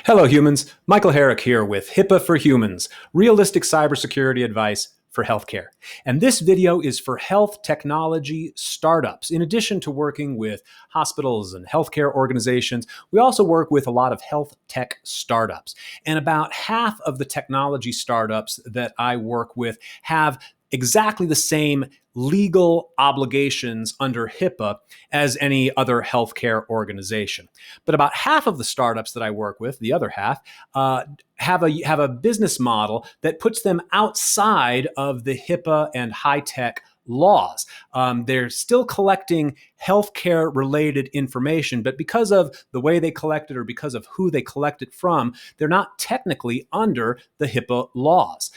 Hello, humans. Michael Herrick here with HIPAA for Humans, realistic cybersecurity advice for healthcare. And this video is for health technology startups. In addition to working with hospitals and healthcare organizations, we also work with a lot of health tech startups. And about half of the technology startups that I work with have exactly the same legal obligations under HIPAA as any other healthcare organization. But about half of the startups that I work with, the other half, have a business model that puts them outside of the HIPAA and high-tech laws. They're still collecting healthcare related information, but because of the way they collect it or because of who they collect it from, they're not technically under the HIPAA laws.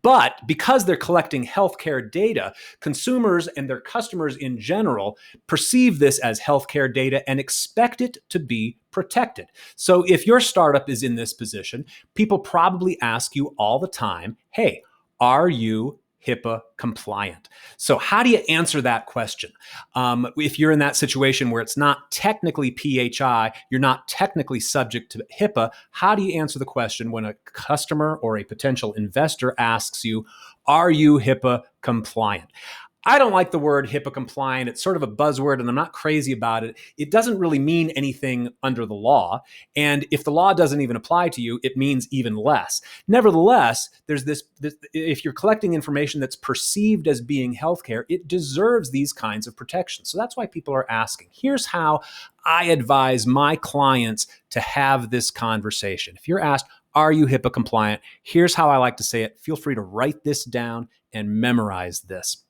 But because they're collecting healthcare data, consumers and their customers in general perceive this as healthcare data and expect it to be protected. So if your startup is in this position, people probably ask you all the time, hey, are you HIPAA compliant? So how do you answer that question? If you're in that situation where it's not technically PHI, you're not technically subject to HIPAA, how do you answer the question when a customer or a potential investor asks you, are you HIPAA compliant? I don't like the word HIPAA compliant. It's sort of a buzzword and I'm not crazy about it. It doesn't really mean anything under the law. And if the law doesn't even apply to you, it means even less. Nevertheless, there's this if you're collecting information that's perceived as being healthcare, it deserves these kinds of protections. So that's why people are asking. Here's how I advise my clients to have this conversation. If you're asked, are you HIPAA compliant? Here's how I like to say it. Feel free to write this down and memorize this.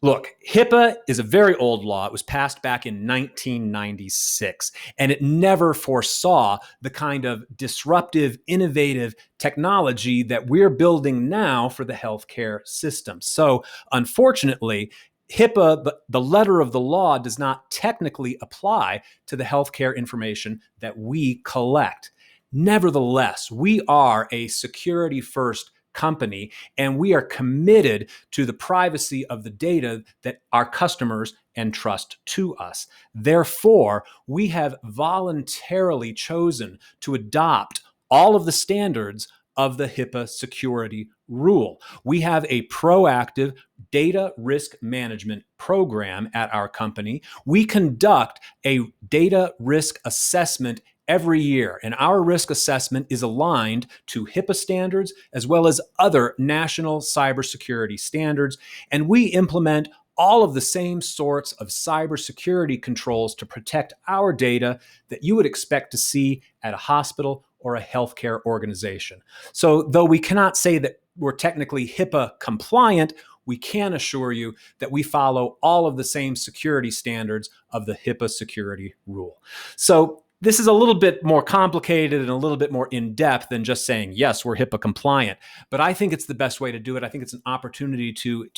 Look, HIPAA is a very old law. It was passed back in 1996, and it never foresaw the kind of disruptive, innovative technology that we're building now for the healthcare system. So, unfortunately, HIPAA, the letter of the law, does not technically apply to the healthcare information that we collect. Nevertheless, we are a security-first company, and we are committed to the privacy of the data that our customers entrust to us. Therefore, we have voluntarily chosen to adopt all of the standards of the HIPAA security rule. We have a proactive data risk management program at our company. We conduct a data risk assessment every year, and our risk assessment is aligned to HIPAA standards as well as other national cybersecurity standards, and we implement all of the same sorts of cybersecurity controls to protect our data that you would expect to see at a hospital or a healthcare organization. So though we cannot say that we're technically HIPAA compliant, we can assure you that we follow all of the same security standards of the HIPAA security rule. So this is a little bit more complicated and a little bit more in-depth than just saying, yes, we're HIPAA compliant. But I think it's the best way to do it. I think it's an opportunity to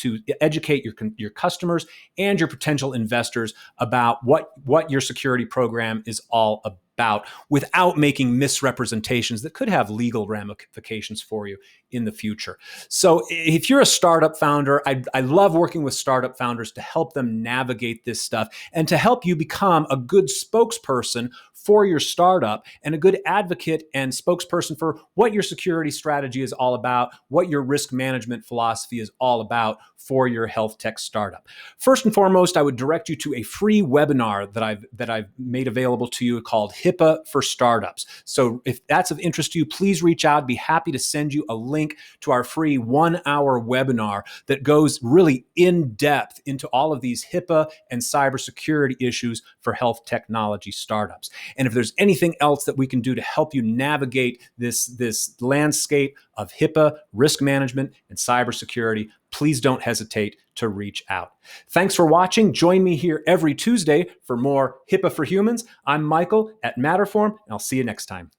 educate your customers and your potential investors about what your security program is all about without making misrepresentations that could have legal ramifications for you in the future. So if you're a startup founder, I love working with startup founders to help them navigate this stuff and to help you become a good spokesperson for your startup and a good advocate and spokesperson for what your security strategy is all about, what your risk management philosophy is all about for your health tech startup. First and foremost, I would direct you to a free webinar that I've made available to you called HIPAA for Startups. So if that's of interest to you, please reach out. I'd be happy to send you a link to our free 1-hour webinar that goes really in depth into all of these HIPAA and cybersecurity issues for health technology startups. And if there's anything else that we can do to help you navigate this landscape of HIPAA, risk management, and cybersecurity, please don't hesitate to reach out. Thanks for watching. Join me here every Tuesday for more HIPAA for Humans. I'm Michael at Matterform, and I'll see you next time.